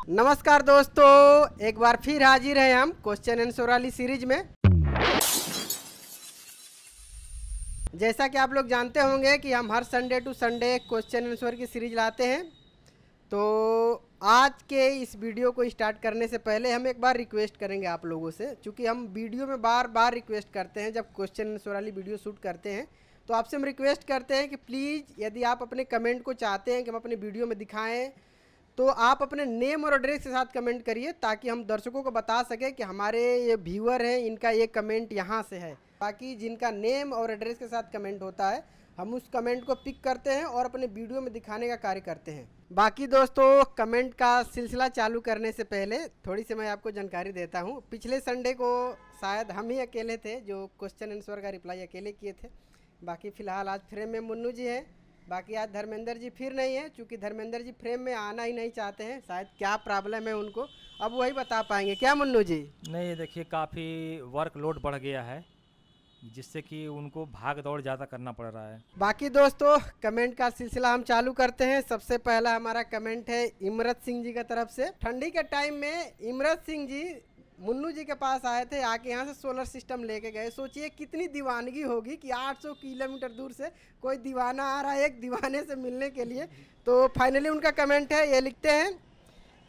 नमस्कार दोस्तों, एक बार फिर हाजिर हैं हम क्वेश्चन आंसर वाली सीरीज में। जैसा कि आप लोग जानते होंगे कि हम हर Sunday to Sunday question answer की सीरीज लाते हैं। तो आज के इस वीडियो को स्टार्ट करने से पहले हम एक बार रिक्वेस्ट करेंगे आप लोगों से, क्योंकि हम वीडियो में बार बार रिक्वेस्ट करते हैं जब क्वेश्चन आंसर वाली वीडियो शूट करते हैं। तो आपसे हम रिक्वेस्ट करते हैं कि प्लीज़ यदि आप अपने कमेंट को चाहते हैं कि हम अपने वीडियो में दिखाएं, तो आप अपने नेम और एड्रेस के साथ कमेंट करिए, ताकि हम दर्शकों को बता सकें कि हमारे ये व्यूअर हैं, इनका ये कमेंट यहाँ से है। बाकी जिनका नेम और एड्रेस के साथ कमेंट होता है, हम उस कमेंट को पिक करते हैं और अपने वीडियो में दिखाने का कार्य करते हैं। बाकी दोस्तों, कमेंट का सिलसिला चालू करने से पहले थोड़ी सी मैं आपको जानकारी देता हूँ। पिछले संडे को शायद हम ही अकेले थे जो क्वेश्चन आंसर का रिप्लाई अकेले किए थे। बाकी फ़िलहाल आज फ्रेम में मुन्नू जी हैं। बाकी आज धर्मेंद्र जी फिर नहीं है, क्योंकि धर्मेंद्र जी फ्रेम में आना ही नहीं चाहते हैं। शायद क्या प्रॉब्लम है उनको, अब वही बता पाएंगे। क्या मुन्नू जी? नहीं, देखिए काफ़ी वर्कलोड बढ़ गया है, जिससे कि उनको भाग दौड़ ज़्यादा करना पड़ रहा है। बाकी दोस्तों, कमेंट का सिलसिला हम चालू करते हैं। सबसे पहला हमारा कमेंट है इमरत सिंह जी की तरफ से। ठंडी के टाइम में इमरत सिंह जी मुन्नू जी के पास आए थे, आके यहाँ से सोलर सिस्टम लेके गए। सोचिए कितनी दीवानगी होगी कि 800 किलोमीटर दूर से कोई दीवाना आ रहा है एक दीवाने से मिलने के लिए। तो फाइनली उनका कमेंट है, ये लिखते हैं,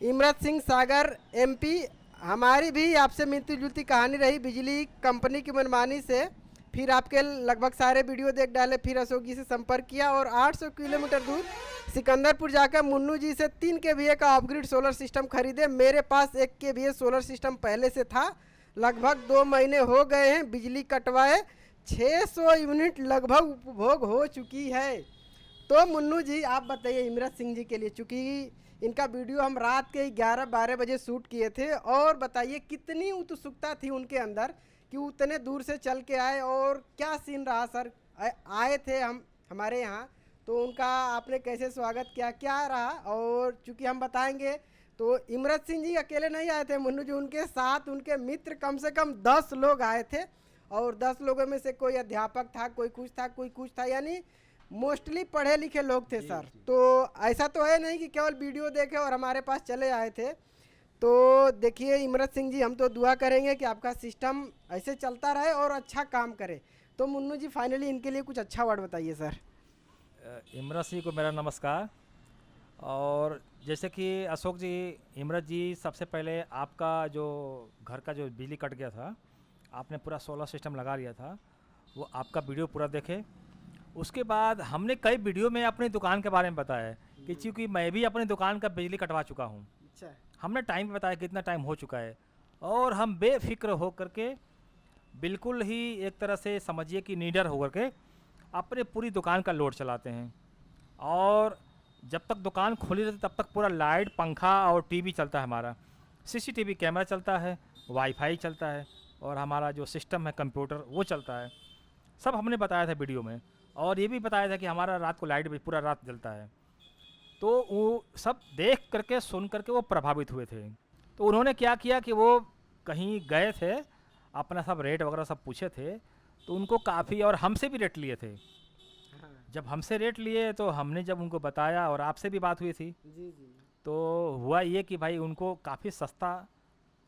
इमरत सिंह सागर एमपी, हमारी भी आपसे मिलती जुलती कहानी रही। बिजली कंपनी की मनमानी से फिर आपके लगभग सारे वीडियो देख डाले, फिर अशोक जी से संपर्क किया और 800 किलोमीटर दूर सिकंदरपुर जाकर मुन्नू जी से 3 kVA का अपग्रेड सोलर सिस्टम खरीदे। मेरे पास 1 kVA सोलर सिस्टम पहले से था। लगभग 2 महीने हो गए हैं बिजली कटवाए, 600 यूनिट लगभग उपभोग हो चुकी है। तो मुन्नू जी आप बताइए इमरत सिंह जी के लिए, चूँकि इनका वीडियो हम रात के 11-12 बजे शूट किए थे, और बताइए कितनी उत्सुकता थी उनके अंदर कि उतने दूर से चल के आए, और क्या सीन रहा सर? आए थे हम हमारे यहाँ, तो उनका आपने कैसे स्वागत किया, क्या रहा? और चूँकि हम बताएंगे तो इमरत सिंह जी अकेले नहीं आए थे मुन्नू जी, उनके साथ उनके मित्र कम से कम 10 लोग आए थे। और 10 लोगों में से कोई अध्यापक था, कोई कुछ था, कोई कुछ था, यानी मोस्टली पढ़े लिखे लोग थे सर। तो ऐसा तो है नहीं कि केवल वीडियो देखे और हमारे पास चले आए थे। तो देखिए इमरत सिंह जी, हम तो दुआ करेंगे कि आपका सिस्टम ऐसे चलता रहे और अच्छा काम करे। तो मुन्नू जी फाइनली इनके लिए कुछ अच्छा वर्ड बताइए सर। इमरत सिंह को मेरा नमस्कार। और जैसे कि अशोक जी, इमरत जी, सबसे पहले आपका जो घर का जो बिजली कट गया था, आपने पूरा सोलर सिस्टम लगा लिया था, वो आपका वीडियो पूरा देखे। उसके बाद हमने कई वीडियो में अपनी दुकान के बारे में बताया है कि चूँकि मैं भी अपनी दुकान का बिजली कटवा चुका हूँ। अच्छा, हमने टाइम भी बताया कितना टाइम हो चुका है, और हम बेफिक्र हो करके, बिल्कुल ही एक तरह से समझिए कि नीडर हो करके अपने पूरी दुकान का लोड चलाते हैं। और जब तक दुकान खुली रहती तब तक पूरा लाइट, पंखा और टीवी चलता है हमारा, सीसीटीवी कैमरा चलता है, वाईफाई चलता है, और हमारा जो सिस्टम है कंप्यूटर वो चलता है। सब हमने बताया था वीडियो में, और ये भी बताया था कि हमारा रात को लाइट भी पूरा रात जलता है। तो वो सब देख करके सुन करके वो प्रभावित हुए थे। तो उन्होंने क्या किया कि वो कहीं गए थे, अपना सब रेट वगैरह सब पूछे थे, तो उनको काफ़ी, और हमसे भी रेट लिए थे। हाँ जब हमसे रेट लिए तो हमने जब उनको बताया, और आपसे भी बात हुई थी, जी जी, तो हुआ ये कि भाई उनको काफ़ी सस्ता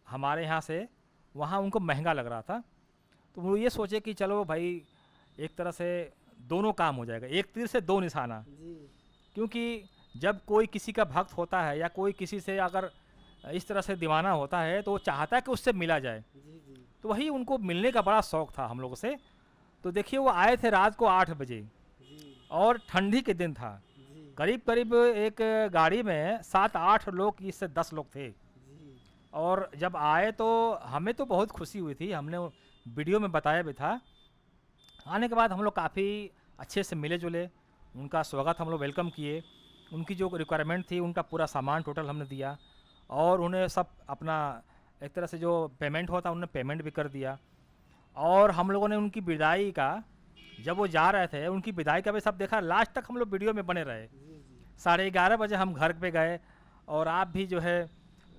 हमारे यहाँ से वहाँ उनको महंगा लग रहा था। तो वो ये सोचे कि चलो भाई एक तरह से दोनों काम हो जाएगा, एक तीर से दो निशाना। जी क्योंकि जब कोई किसी का भक्त होता है या कोई किसी से अगर इस तरह से दीवाना होता है, तो वो चाहता है कि उससे मिला जाए। जी जी तो वही उनको मिलने का बड़ा शौक़ था हम लोगों से। तो देखिए वो आए थे रात को 8 बजे, जी और ठंडी के दिन था। जी करीब करीब एक गाड़ी में 7-8 लोग, इससे 10 लोग थे। जी और जब आए तो हमें तो बहुत खुशी हुई थी, हमने वीडियो में बताया भी था। आने के बाद हम लोग काफ़ी अच्छे से मिले जुले, उनका स्वागत हम लोग वेलकम किए, उनकी जो रिक्वायरमेंट थी उनका पूरा सामान टोटल हमने दिया, और उन्हें सब अपना एक तरह से जो पेमेंट होता उन्होंने पेमेंट भी कर दिया। और हम लोगों ने उनकी विदाई का, जब वो जा रहे थे उनकी विदाई का भी सब देखा। लास्ट तक हम लोग वीडियो में बने रहे। 11:30 बजे हम घर पे गए, और आप भी जो है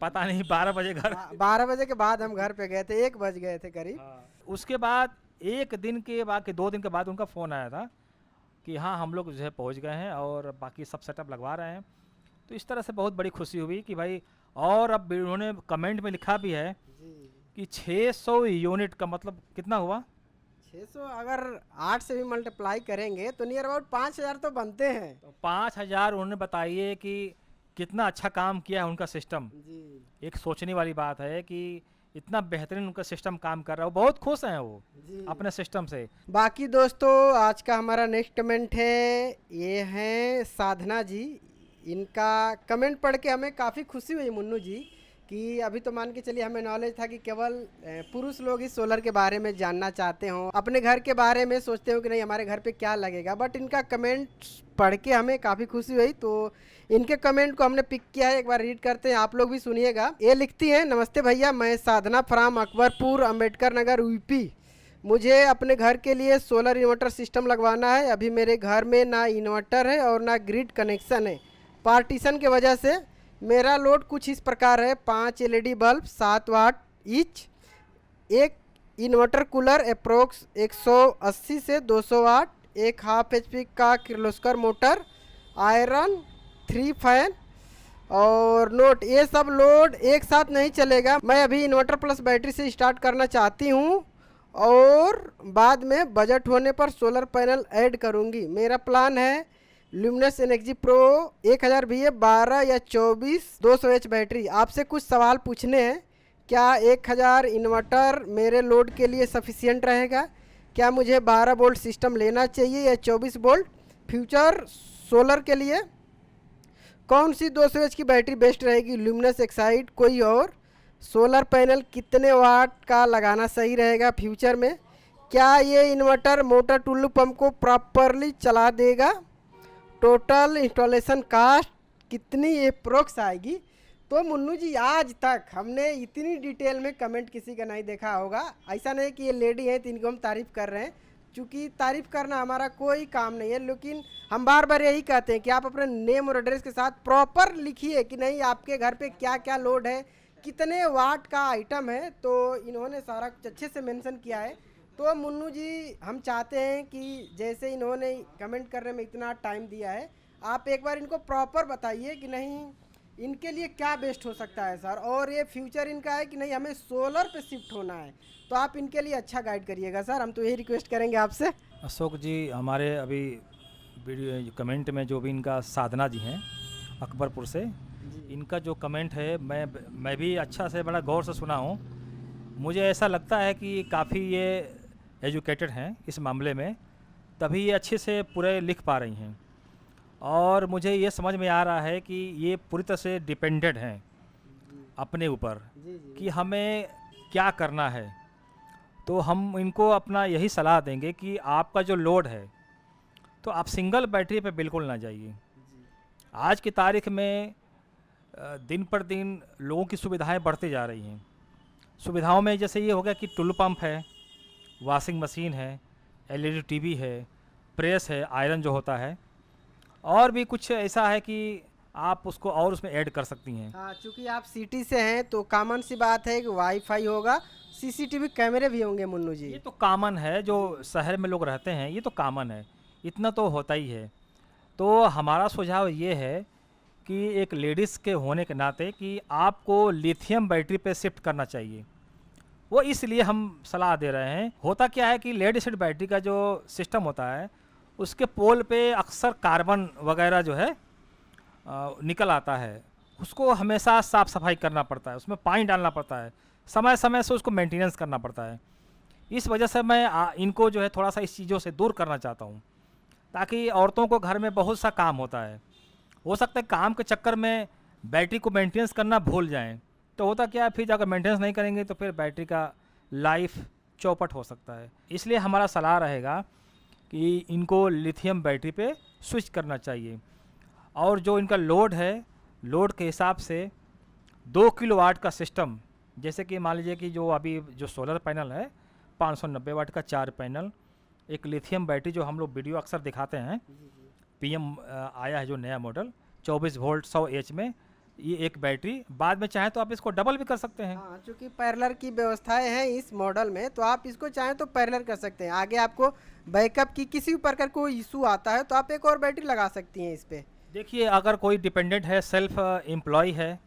पता नहीं 12 बजे घर 12 बजे के बाद हम घर पे गए थे, 1 बज गए थे करीब। हाँ। उसके बाद एक दिन के बाद कि 2 दिन के बाद उनका फ़ोन आया था कि हाँ हम लोग जो है पहुँच गए हैं और बाकी सब सेटअप लगवा रहे हैं। तो इस तरह से बहुत बड़ी खुशी हुई कि भाई, और अब उन्होंने कमेंट में लिखा भी है जी कि 600 यूनिट का मतलब कितना हुआ? 600 अगर 8 से भी मल्टीप्लाई करेंगे तो नियर अबाउट 5,000 तो बनते हैं। तो 5,000 उन्होंने बताइए कि कितना अच्छा काम किया है उनका सिस्टम। जी एक सोचने वाली बात है कि इतना बेहतरीन उनका सिस्टम काम कर रहा है, वो बहुत खुश हैं वो जी। अपने सिस्टम से। बाकी दोस्तों, आज का हमारा नेक्स्ट कमेंट है, ये हैं साधना जी। इनका कमेंट पढ़ के हमें काफ़ी खुशी हुई मुन्नू जी, कि अभी तो मान के चलिए हमें नॉलेज था कि केवल पुरुष लोग ही सोलर के बारे में जानना चाहते हो, अपने घर के बारे में सोचते हो कि नहीं हमारे घर पे क्या लगेगा, बट इनका कमेंट पढ़ के हमें काफ़ी खुशी हुई। तो इनके कमेंट को हमने पिक किया है, एक बार रीड करते हैं, आप लोग भी सुनिएगा। ये लिखती हैं, नमस्ते भैया, मैं साधना फ्राम अकबरपुर अम्बेडकर नगर यूपी। मुझे अपने घर के लिए सोलर इन्वर्टर सिस्टम लगवाना है। अभी मेरे घर में ना इन्वर्टर है और ना ग्रिड कनेक्शन है। पार्टीशन की वजह से मेरा लोड कुछ इस प्रकार है: 5 LED बल्ब 7 वाट ईच, एक इन्वर्टर कूलर अप्रोक्स 180 से 200 वाट, एक हाफ HP का किर्लोस्कर मोटर, आयरन, 3 फैन और नोट। ये सब लोड एक साथ नहीं चलेगा। मैं अभी इन्वर्टर प्लस बैटरी से स्टार्ट करना चाहती हूँ और बाद में बजट होने पर सोलर पैनल ऐड करूँगी। मेरा प्लान है ल्यूमिनस एनर्जी प्रो 1000 VA 12 या 24 200H बैटरी। आपसे कुछ सवाल पूछने हैं। क्या 1000 इन्वर्टर मेरे लोड के लिए सफिशिएंट रहेगा? क्या मुझे 12 वोल्ट सिस्टम लेना चाहिए या 24 वोल्ट? फ्यूचर सोलर के लिए कौन सी 200H की बैटरी बेस्ट रहेगी, ल्यूमिनस एक्साइड कोई और? सोलर पैनल कितने वाट का लगाना सही रहेगा फ्यूचर में? क्या ये इन्वर्टर मोटर टुल्लू पंप को प्रॉपरली चला देगा? टोटल इंस्टॉलेशन कास्ट कितनी अप्रोक्स आएगी? तो मुन्नू जी, आज तक हमने इतनी डिटेल में कमेंट किसी का नहीं देखा होगा। ऐसा नहीं कि ये लेडी है तो इनको हम तारीफ़ कर रहे हैं, क्योंकि तारीफ़ करना हमारा कोई काम नहीं है, लेकिन हम बार बार यही कहते हैं कि आप अपने नेम और एड्रेस के साथ प्रॉपर लिखिए कि नहीं आपके घर पे क्या क्या लोड है, कितने वाट का आइटम है। तो इन्होंने सारा कुछ अच्छे से मेंशन किया है। तो मुन्नू जी, हम चाहते हैं कि जैसे इन्होंने कमेंट करने में इतना टाइम दिया है, आप एक बार इनको प्रॉपर बताइए कि नहीं इनके लिए क्या बेस्ट हो सकता है सर, और ये फ्यूचर इनका है कि नहीं हमें सोलर पे शिफ्ट होना है। तो आप इनके लिए अच्छा गाइड करिएगा सर, हम तो यही रिक्वेस्ट करेंगे आपसे। अशोक जी, हमारे अभी वीडियो कमेंट में जो भी इनका साधना जी हैं अकबरपुर से, इनका जो कमेंट है मैं भी अच्छा से बड़ा गौर से सुना हूँ। मुझे ऐसा लगता है कि काफ़ी ये एजुकेटेड हैं इस मामले में, तभी ये अच्छे से पूरे लिख पा रही हैं। और मुझे ये समझ में आ रहा है कि ये पूरी तरह से डिपेंडेंट हैं अपने ऊपर कि हमें क्या करना है। तो हम इनको अपना यही सलाह देंगे कि आपका जो लोड है तो आप सिंगल बैटरी पे बिल्कुल ना जाइए। आज की तारीख में दिन पर दिन लोगों की सुविधाएं बढ़ती जा रही हैं। सुविधाओं में जैसे ये हो गया कि टुल्लू पंप है, वॉशिंग मशीन है, LED TV है, प्रेस है, आयरन जो होता है, और भी कुछ ऐसा है कि आप उसको और उसमें ऐड कर सकती हैं। हाँ, चूँकि आप सिटी से हैं तो कॉमन सी बात है कि वाईफाई होगा, CCTV कैमरे भी होंगे मुन्नू जी। ये तो कॉमन है, जो शहर में लोग रहते हैं ये तो कॉमन है, इतना तो होता ही है। तो हमारा सुझाव ये है कि एक लेडीज़ के होने के नाते कि आपको लिथियम बैटरी पे शिफ्ट करना चाहिए। वो इसलिए हम सलाह दे रहे हैं। होता क्या है कि लेड एसिड बैटरी का जो सिस्टम होता है उसके पोल पे अक्सर कार्बन वगैरह जो है निकल आता है। उसको हमेशा साफ़ सफाई करना पड़ता है, उसमें पानी डालना पड़ता है, समय समय से उसको मेंटेनेंस करना पड़ता है। इस वजह से मैं इनको जो है थोड़ा सा इस चीज़ों से दूर करना चाहता हूँ, ताकि औरतों को घर में बहुत सा काम होता है, हो सकता है काम के चक्कर में बैटरी को मेंटेनेंस करना भूल जाएं। तो होता क्या है, फिर अगर मेंटेनेंस नहीं करेंगे तो फिर बैटरी का लाइफ चौपट हो सकता है। इसलिए हमारा सलाह रहेगा कि इनको लिथियम बैटरी पे स्विच करना चाहिए। और जो इनका लोड है, लोड के हिसाब से 2 किलोवाट का सिस्टम, जैसे कि मान लीजिए कि जो अभी जो सोलर पैनल है 590 वाट का 4 पैनल, एक लिथियम बैटरी जो हम लोग वीडियो अक्सर दिखाते हैं, PM आया है जो नया मॉडल 24 वोल्ट 100H में, ये एक बैटरी। बाद में चाहें तो आप इसको डबल भी कर सकते हैं। हाँ, चूँकि पैरेलल की व्यवस्थाएं हैं इस मॉडल में, तो आप इसको चाहें तो पैरेलल कर सकते हैं। आगे आपको बैकअप की किसी भी प्रकार कोई इशू आता है तो आप एक और बैटरी लगा सकती हैं इस पर। देखिए, अगर कोई डिपेंडेंट है, सेल्फ एम्प्लॉय है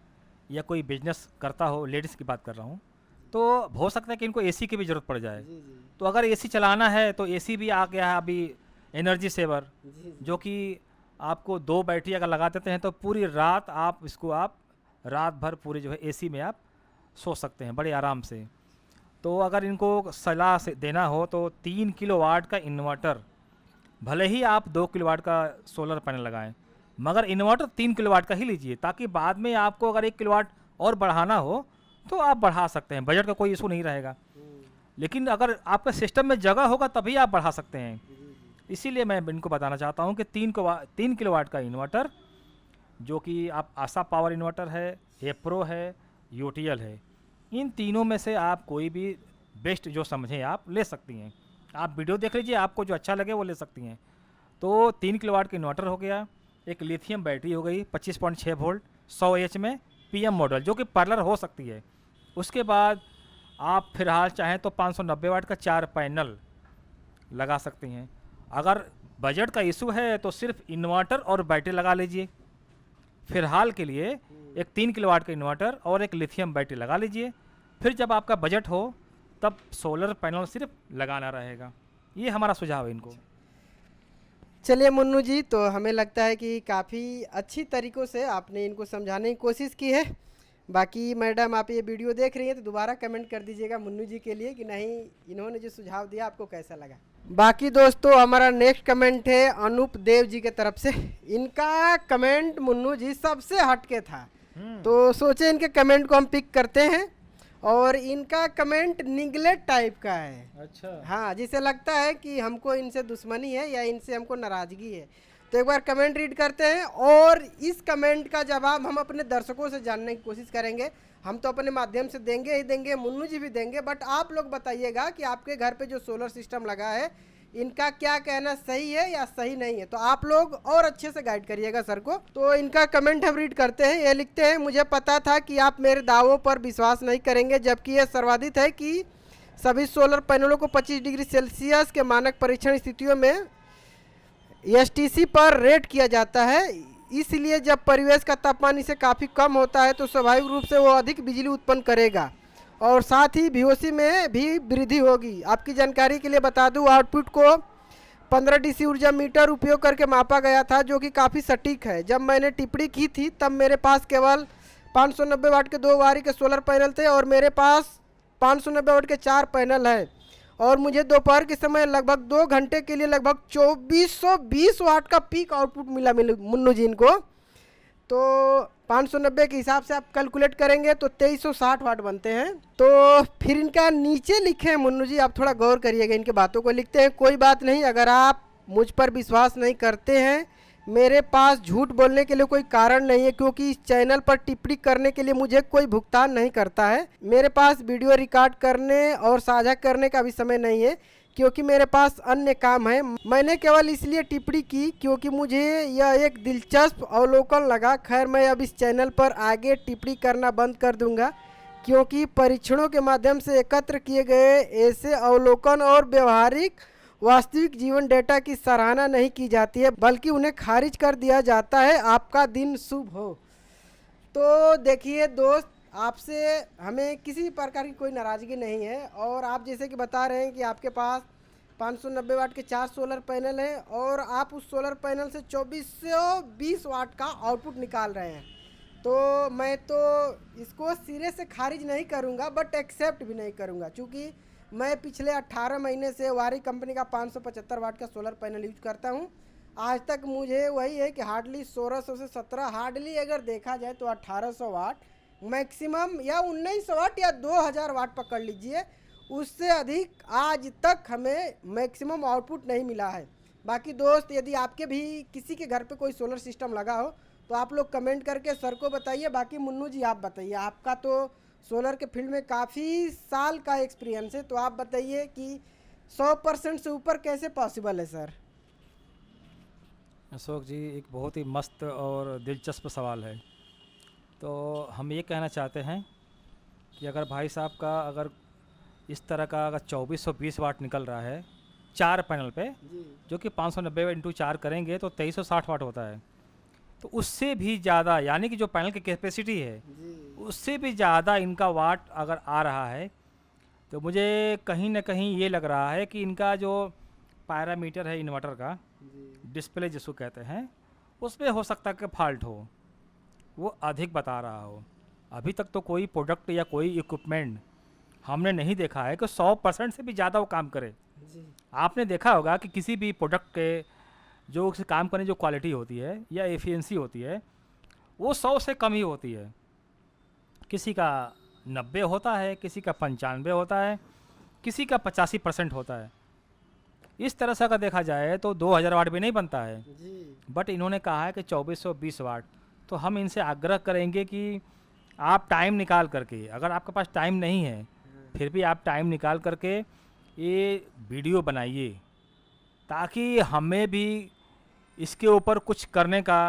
या कोई बिजनेस करता हो, लेडीज़ की बात कर रहा हूँ, तो हो सकता है कि इनको एसी की भी ज़रूरत पड़ जाए। जी जी तो अगर एसी चलाना है तो एसी भी आ गया है अभी, एनर्जी सेवर, जी जी जो कि आपको 2 बैटरी अगर लगा देते हैं तो पूरी रात आप रात भर पूरे जो है एसी में आप सो सकते हैं बड़े आराम से। तो अगर इनको सलाह से देना हो तो 3 किलोवाट का इन्वर्टर, भले ही आप 2 किलोवाट का सोलर पैनल लगाएं, मगर इन्वर्टर 3 किलोवाट का ही लीजिए, ताकि बाद में आपको अगर 1 किलोवाट और बढ़ाना हो तो आप बढ़ा सकते हैं, बजट का कोई इशू नहीं रहेगा। लेकिन अगर आपका सिस्टम में जगह होगा तभी आप बढ़ा सकते हैं। जी जी इसीलिए मैं इनको बताना चाहता हूँ कि 3 किलोवाट का इन्वर्टर, जो कि आप आशा पावर इन्वर्टर है, एप्रो है, यूटीएल है, इन तीनों में से आप कोई भी बेस्ट जो समझें आप ले सकती हैं। आप वीडियो देख लीजिए, आपको जो अच्छा लगे वो ले सकती हैं। तो 3 किलोवाट का इन्वर्टर हो गया, एक लिथियम बैटरी हो गई 25.6 वोल्ट 100 एच में पीएम मॉडल, जो कि पार्लर हो सकती है। उसके बाद आप फिलहाल चाहें तो 590 वाट का 4 पैनल लगा सकती हैं। अगर बजट का इशू है तो सिर्फ इन्वर्टर और बैटरी लगा लीजिए। फिलहाल के लिए एक 3 किलोवाट का इन्वर्टर और एक लिथियम बैटरी लगा लीजिए। फिर जब आपका बजट हो तब सोलर पैनल सिर्फ लगाना रहेगा। ये हमारा सुझाव है इनको। चलिए मुन्नू जी, तो हमें लगता है कि काफ़ी अच्छी तरीक़ों से आपने इनको समझाने की कोशिश की है। बाकी मैडम, आप ये वीडियो देख रही हैं तो दोबारा कमेंट कर दीजिएगा मुन्नू जी के लिए कि नहीं, इन्होंने जो सुझाव दिया आपको कैसा लगा। बाकी दोस्तों, हमारा नेक्स्ट कमेंट है अनूप देव जी के तरफ से। इनका कमेंट मुन्नू जी सबसे हटके था, तो सोचे इनके कमेंट को हम पिक करते हैं। और इनका कमेंट निगलेक्ट टाइप का है। अच्छा। हाँ, जिसे लगता है कि हमको इनसे दुश्मनी है या इनसे हमको नाराज़गी है। तो एक बार कमेंट रीड करते हैं और इस कमेंट का जवाब हम अपने दर्शकों से जानने की कोशिश करेंगे। हम तो अपने माध्यम से देंगे ही देंगे, मुन्नू जी भी देंगे, बट आप लोग बताइएगा कि आपके घर पे जो सोलर सिस्टम लगा है इनका क्या कहना सही है या सही नहीं है। तो आप लोग और अच्छे से गाइड करिएगा सर को। तो इनका कमेंट हम रीड करते हैं। ये लिखते हैं, मुझे पता था कि आप मेरे दावों पर विश्वास नहीं करेंगे, जबकि यह सर्वाधित है कि सभी सोलर पैनलों को 25 डिग्री सेल्सियस के मानक परीक्षण स्थितियों में एसटीसी पर रेट किया जाता है। इसलिए जब परिवेश का तापमान इससे काफ़ी कम होता है तो स्वाभाविक रूप से वो अधिक बिजली उत्पन्न करेगा और साथ ही VOC में भी वृद्धि होगी। आपकी जानकारी के लिए बता दूं, आउटपुट को 15 DC ऊर्जा मीटर उपयोग करके मापा गया था, जो कि काफ़ी सटीक है। जब मैंने टिप्पणी की थी तब मेरे पास केवल 590 वाट के 2 वारी के सोलर पैनल थे और मेरे पास 590 वाट के 4 पैनल हैं और मुझे दोपहर के समय लगभग 2 घंटे के लिए लगभग 2420 वाट का पीक आउटपुट मिला मुन्नू जी इनको। तो 590 के हिसाब से आप कैलकुलेट करेंगे तो 2360 वाट बनते हैं। तो फिर इनका नीचे लिखे हैं मुन्नू जी, आप थोड़ा गौर करिएगा इनके बातों को। लिखते हैं, कोई बात नहीं, अगर आप मुझ पर विश्वास नहीं करते हैं, मेरे पास झूठ बोलने के लिए कोई कारण नहीं है, क्योंकि इस चैनल पर टिप्पणी करने के लिए मुझे कोई भुगतान नहीं करता है। मेरे पास वीडियो रिकॉर्ड करने और साझा करने का भी समय नहीं है, क्योंकि मेरे पास अन्य काम है। मैंने केवल इसलिए टिप्पणी की क्योंकि मुझे यह एक दिलचस्प अवलोकन लगा। खैर, मैं अब इस चैनल पर आगे टिप्पणी करना बंद कर दूंगा, क्योंकि परीक्षणों के माध्यम से एकत्र किए गए ऐसे अवलोकन और व्यवहारिक वास्तविक जीवन डेटा की सराहना नहीं की जाती है, बल्कि उन्हें खारिज कर दिया जाता है। आपका दिन शुभ हो। तो देखिए दोस्त, आपसे हमें किसी प्रकार की कोई नाराज़गी नहीं है और आप जैसे कि बता रहे हैं कि आपके पास 590 वाट के 4 सोलर पैनल हैं और आप उस सोलर पैनल से 2420 वाट का आउटपुट निकाल रहे हैं। तो मैं तो इसको सिरे से खारिज नहीं करूंगा, बट एक्सेप्ट भी नहीं करूंगा, क्योंकि मैं पिछले 18 महीने से वारी कंपनी का 575 वाट का सोलर पैनल यूज करता हूं। आज तक मुझे वही है कि हार्डली 1600 से 17, हार्डली अगर देखा जाए तो 1800 वाट मैक्सिमम, या 1900 वाट या 2000 वाट पकड़ लीजिए, उससे अधिक आज तक हमें मैक्सिमम आउटपुट नहीं मिला है। बाकी दोस्त, यदि आपके भी किसी के घर पे कोई सोलर सिस्टम लगा हो तो आप लोग कमेंट करके सर को बताइए। बाकी मुन्नू जी आप बताइए, आपका तो सोलर के फील्ड में काफ़ी साल का एक्सपीरियंस है, तो आप बताइए कि 100% से ऊपर कैसे पॉसिबल है सर? अशोक जी, एक बहुत ही मस्त और दिलचस्प सवाल है। तो हम ये कहना चाहते हैं कि अगर भाई साहब का अगर इस तरह का अगर 2420 वाट निकल रहा है 4 पैनल पे, जी जो कि 590 इंटू 4 करेंगे तो 2360 वाट होता है। तो उससे भी ज़्यादा, यानी कि जो पैनल की कैपेसिटी है जी उससे भी ज़्यादा इनका वाट अगर आ रहा है, तो मुझे कहीं ना कहीं ये लग रहा है कि इनका जो पैरामीटर है इन्वर्टर का, जी डिस्प्ले जिसको कहते हैं, उसमें हो सकता है कि फॉल्ट हो, वो अधिक बता रहा हो। अभी तक तो कोई प्रोडक्ट या कोई इक्विपमेंट हमने नहीं देखा है कि 100% से भी ज़्यादा वो काम करे। जी आपने देखा होगा कि किसी भी प्रोडक्ट के जो उसे काम करने जो क्वालिटी होती है या एफिशिएंसी होती है, वो 100 से कम ही होती है। किसी का 90 होता है, किसी का 95 होता है, किसी का 85% होता है। इस तरह से अगर देखा जाए तो 2000 वाट भी नहीं बनता है, जी बट इन्होंने कहा है कि 2420 वाट। तो हम इनसे आग्रह करेंगे कि आप टाइम निकाल करके, अगर आपके पास टाइम नहीं है फिर भी आप टाइम निकाल करके ये वीडियो बनाइए, ताकि हमें भी इसके ऊपर कुछ करने का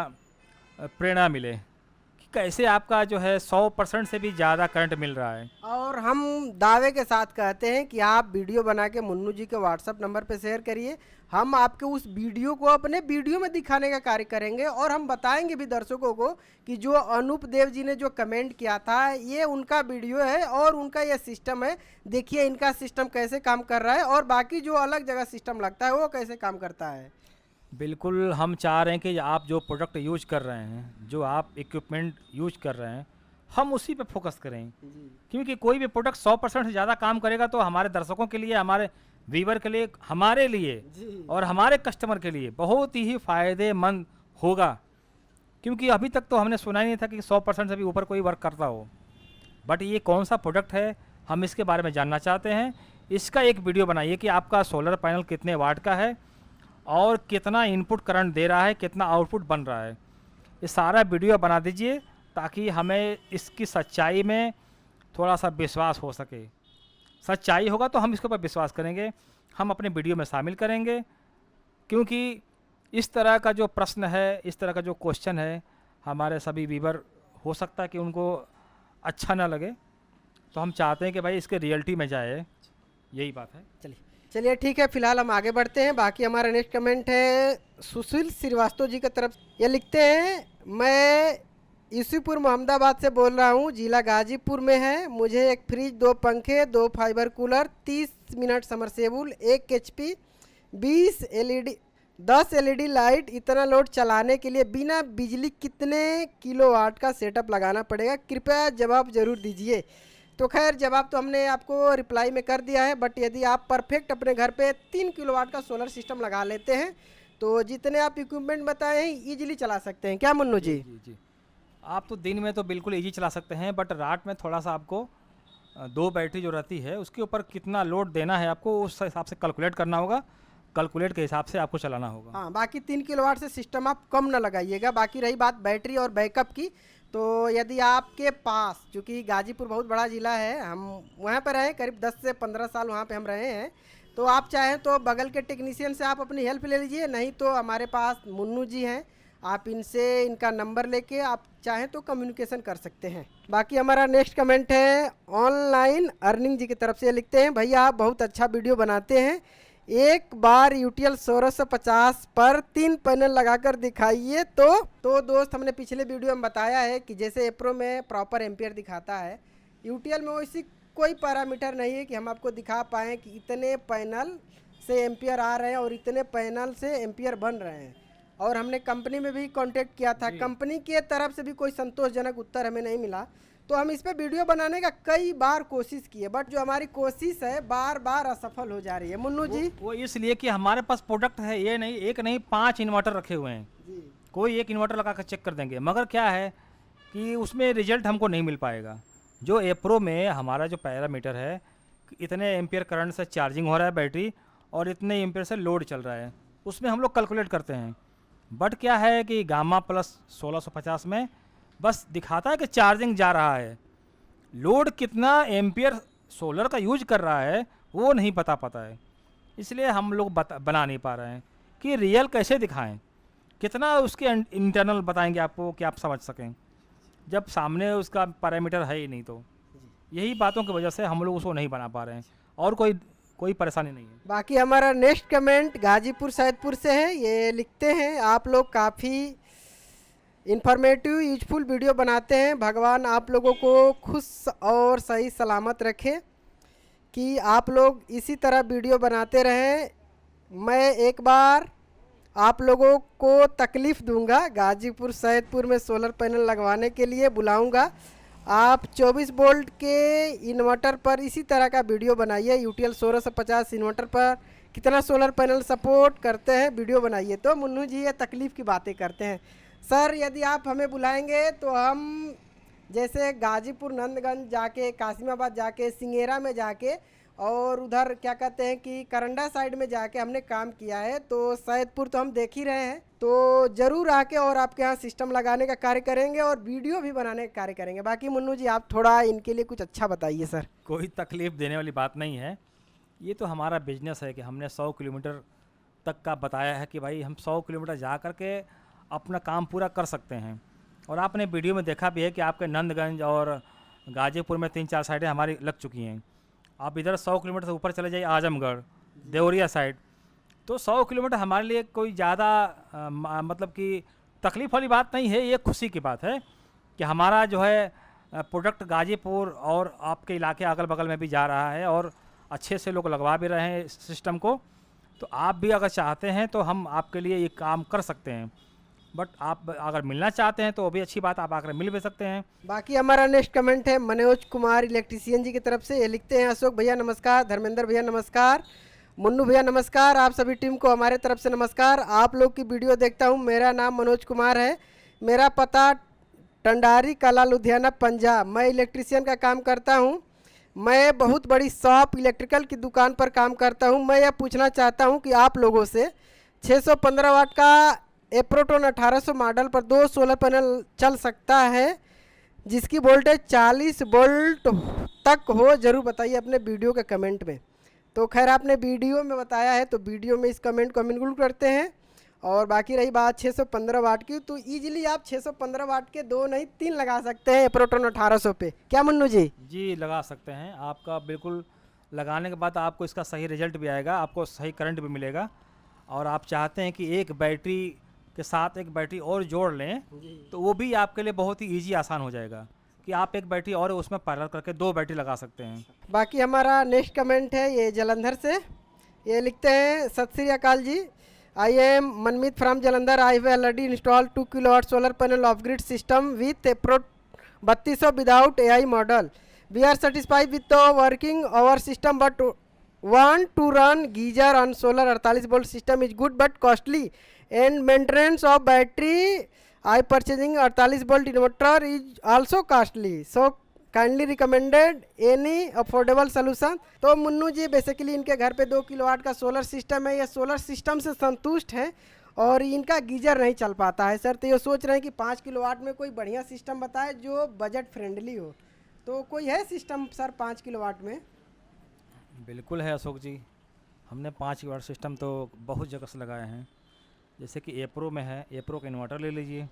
प्रेरणा मिले कि कैसे आपका जो है 100% से भी ज़्यादा करंट मिल रहा है। और हम दावे के साथ कहते हैं कि आप वीडियो बना के मुन्नू जी के व्हाट्सएप नंबर पे शेयर करिए। हम आपके उस वीडियो को अपने वीडियो में दिखाने का कार्य करेंगे और हम बताएंगे भी दर्शकों को कि जो अनूप देव जी ने जो कमेंट किया था ये उनका वीडियो है और उनका ये सिस्टम है। देखिए इनका सिस्टम कैसे काम कर रहा है और बाकी जो अलग जगह सिस्टम लगता है वो कैसे काम करता है। बिल्कुल, हम चाह रहे हैं कि आप जो प्रोडक्ट यूज कर रहे हैं, जो आप इक्विपमेंट यूज कर रहे हैं, हम उसी पे फोकस करें। जी क्योंकि कोई भी प्रोडक्ट 100% से ज़्यादा काम करेगा तो हमारे दर्शकों के लिए, हमारे व्यूवर के लिए, हमारे लिए जी और हमारे कस्टमर के लिए बहुत ही फ़ायदेमंद होगा। क्योंकि अभी तक तो हमने सुना ही नहीं था कि 100% से भी ऊपर कोई वर्क करता हो। बट ये कौन सा प्रोडक्ट है, हम इसके बारे में जानना चाहते हैं। इसका एक वीडियो बनाइए कि आपका सोलर पैनल कितने वाट का है और कितना इनपुट करंट दे रहा है, कितना आउटपुट बन रहा है। ये सारा वीडियो बना दीजिए ताकि हमें इसकी सच्चाई में थोड़ा सा विश्वास हो सके। सच्चाई होगा तो हम इसके ऊपर विश्वास करेंगे, हम अपने वीडियो में शामिल करेंगे। क्योंकि इस तरह का जो प्रश्न है, इस तरह का जो क्वेश्चन है, हमारे सभी व्यूवर हो सकता है कि उनको अच्छा ना लगे, तो हम चाहते हैं कि भाई इसके रियलिटी में जाए, यही बात है। चलिए ठीक है, फिलहाल हम आगे बढ़ते हैं। बाकी हमारा नेक्स्ट कमेंट है सुशील श्रीवास्तव जी की तरफ। ये लिखते हैं, मैं यूसुफपुर मोहम्मदाबाद से बोल रहा हूँ, जिला गाजीपुर में है। मुझे एक फ्रिज, 2 पंखे, 2 fibre cooler, 30 minute submersible, 1 HP, 20 LED, 10 LED light, इतना लोड चलाने के लिए बिना बिजली कितने किलोवाट का सेटअप लगाना पड़ेगा? कृपया जवाब जरूर दीजिए। तो खैर जवाब तो हमने आपको रिप्लाई में कर दिया है, बट यदि आप परफेक्ट अपने घर पे 3 किलोवाट का सोलर सिस्टम लगा लेते हैं तो जितने आप इक्विपमेंट बताए हैं ईजिली चला सकते हैं। क्या मुन्नू जी? जी, आप तो दिन में तो बिल्कुल ईजी चला सकते हैं, बट रात में थोड़ा सा आपको 2 बैटरी जो रहती है उसके ऊपर कितना लोड देना है आपको उस हिसाब से कैलकुलेट करना होगा। कैलकुलेट के हिसाब से आपको चलाना होगा। हाँ, बाकी 3 किलोवाट से सिस्टम आप कम ना लगाइएगा। बाकी रही बात बैटरी और बैकअप की, तो यदि आपके पास, चूँकि गाजीपुर बहुत बड़ा ज़िला है, हम वहाँ पर रहे करीब 10 से 15 साल वहाँ पे हम रहे हैं, तो आप चाहें तो बगल के टेक्नीशियन से आप अपनी हेल्प ले लीजिए, नहीं तो हमारे पास मुन्नू जी हैं, आप इनसे इनका नंबर लेके आप चाहें तो कम्युनिकेशन कर सकते हैं। बाकी हमारा नेक्स्ट कमेंट है ऑनलाइन अर्निंग जी की तरफ से। लिखते हैं, भैया आप बहुत अच्छा वीडियो बनाते हैं, एक बार यूटीएल 1650 पर 3 पैनल लगाकर दिखाइए। तो दोस्त, हमने पिछले वीडियो में बताया है कि जैसे एप्रो में प्रॉपर एम्पियर दिखाता है, यूटीएल में वैसी कोई पैरामीटर नहीं है कि हम आपको दिखा पाएँ कि इतने पैनल से एम्पियर आ रहे हैं और इतने पैनल से एम्पियर बन रहे हैं। और हमने कंपनी में भी कांटेक्ट किया था, कंपनी के तरफ से भी कोई संतोषजनक उत्तर हमें नहीं मिला, तो हम इस पे वीडियो बनाने का कई बार कोशिश किए, बट जो हमारी कोशिश है बार बार असफल हो जा रही है। मुन्नू जी? वो इसलिए कि हमारे पास प्रोडक्ट है, ये नहीं, एक नहीं 5 इन्वर्टर रखे हुए हैं। जी कोई एक इन्वर्टर लगा कर चेक कर देंगे, मगर क्या है कि उसमें रिजल्ट हमको नहीं मिल पाएगा। जो एप्रो में हमारा जो पैरामीटर है, इतने एम्पियर करंट से चार्जिंग हो रहा है बैटरी और इतने एम्पियर से लोड चल रहा है, उसमें हम लोग कैलकुलेट करते हैं। बट क्या है कि गामा प्लस 1650 में बस दिखाता है कि चार्जिंग जा रहा है, लोड कितना एम्पियर सोलर का यूज कर रहा है वो नहीं बता पाता है। इसलिए हम लोग बना नहीं पा रहे हैं कि रियल कैसे दिखाएं, कितना उसके इंटरनल बताएंगे आपको कि आप समझ सकें, जब सामने उसका पैरामीटर है ही नहीं। तो यही बातों की वजह से हम लोग उसको नहीं बना पा रहे हैं, और कोई परेशानी नहीं है। बाकी हमारा नेक्स्ट कमेंट गाजीपुर सैदपुर से है। ये लिखते हैं, आप लोग काफ़ी इन्फॉर्मेटिव यूजफुल वीडियो बनाते हैं। भगवान आप लोगों को खुश और सही सलामत रखे कि आप लोग इसी तरह वीडियो बनाते रहें। मैं एक बार आप लोगों को तकलीफ़ दूंगा, गाजीपुर सैदपुर में सोलर पैनल लगवाने के लिए बुलाऊंगा। आप 24 वोल्ट के इन्वर्टर पर इसी तरह का वीडियो बनाइए। यूटीएल 1650 इन्वर्टर पर कितना सोलर पैनल सपोर्ट करते हैं वीडियो बनाइए। तो मुन्नू जी ये तकलीफ़ की बातें करते हैं। सर यदि आप हमें बुलाएंगे तो हम जैसे गाजीपुर नंदगंज जाके, कासिमाबाद जाके, सिंगेरा में जाके और उधर क्या कहते हैं कि करंडा साइड में जाके हमने काम किया है। तो सैदपुर तो हम देख ही रहे हैं, तो ज़रूर आके और आपके यहाँ सिस्टम लगाने का कार्य करेंगे और वीडियो भी बनाने का कार्य करेंगे। बाकी मुन्नू जी आप थोड़ा इनके लिए कुछ अच्छा बताइए सर। कोई तकलीफ़ देने वाली बात नहीं है, ये तो हमारा बिजनेस है कि हमने 100 किलोमीटर तक का बताया है कि भाई हम 100 किलोमीटर जा कर के अपना काम पूरा कर सकते हैं। और आपने वीडियो में देखा भी है कि आपके नंदगंज और गाजीपुर में 3-4 साइडें हमारी लग चुकी हैं। आप इधर 100 किलोमीटर से ऊपर चले जाइए आजमगढ़, देवरिया साइड, तो 100 किलोमीटर हमारे लिए कोई ज़्यादा मतलब कि तकलीफ़ वाली बात नहीं है। ये खुशी की बात है कि हमारा जो है प्रोडक्ट गाजीपुर और आपके इलाके अगल बगल में भी जा रहा है और अच्छे से लोग लगवा भी रहे हैं इस सिस्टम को। तो आप भी अगर चाहते हैं तो हम आपके लिए ये काम कर सकते हैं। बट आप अगर मिलना चाहते हैं तो वो भी अच्छी बात, आप आकर मिल भी सकते हैं। बाकी हमारा नेक्स्ट कमेंट है मनोज कुमार इलेक्ट्रीशियन जी की तरफ से। ये लिखते हैं, अशोक भैया नमस्कार, धर्मेंद्र भैया नमस्कार, मुन्नू भैया नमस्कार, आप सभी टीम को हमारे तरफ से नमस्कार। आप लोग की वीडियो देखता हूँ। मेरा नाम मनोज कुमार है, मेरा पता टंडारी कला लुधियाना पंजाब। मैं इलेक्ट्रीशियन का काम करता हूँ। मैं बहुत बड़ी शॉप इलेक्ट्रिकल की दुकान पर काम करता हूँ। मैं यह पूछना चाहता हूँ कि आप लोगों से 615 वाट का एप्रोटोन 1800 मॉडल पर 2 सोलर पैनल चल सकता है जिसकी वोल्टेज 40 वोल्ट तक हो? ज़रूर बताइए अपने वीडियो के कमेंट में। तो खैर आपने वीडियो में बताया है तो वीडियो में इस कमेंट को हम इंक्लूड करते हैं। और बाकी रही बात 615 वाट की, तो ईजिली आप 615 वाट के 2 नहीं 3 लगा सकते हैं एप्रोटोन 1800 पे। क्या मुन्नू जी? जी लगा सकते हैं। आपका बिल्कुल लगाने के बाद आपको इसका सही रिजल्ट भी आएगा, आपको सही करंट भी मिलेगा। और आप चाहते हैं कि एक बैटरी के साथ एक बैटरी और जोड़ लें तो वो भी आपके लिए बहुत ही ईजी आसान हो जाएगा कि आप एक बैटरी और उसमें पैरेलल करके 2 बैटरी लगा सकते हैं। बाकी हमारा नेक्स्ट कमेंट है ये जलंधर से। ये लिखते हैं, सत श्री अकाल जी, I am Manmeet from Jalandhar. I have already install 2 kilowatt solar panel off grid system with Aprot 3200 without AI model. We are satisfied with the working our system but want to run geyser on solar 48 volt system is good but costly and maintenance of battery I purchasing 48 volt inverter is also costly, so kindly recommended any affordable solution। तो मुन्नू जी basically इनके घर पे 2 kilowatt का solar system है। ये solar system से संतुष्ट हैं और इनका गीजर नहीं चल पाता है सर। तो ये सोच रहे हैं कि 5 किलोवाट में कोई बढ़िया सिस्टम बताए जो बजट फ्रेंडली हो। तो कोई है सिस्टम सर 5 किलोवाट में? बिल्कुल है अशोक जी, हमने 5 किलोवाट सिस्टम तो बहुत जगह से लगाए हैं। जैसे कि एप्रो में है, एप्रो का इन्वर्टर ले लीजिए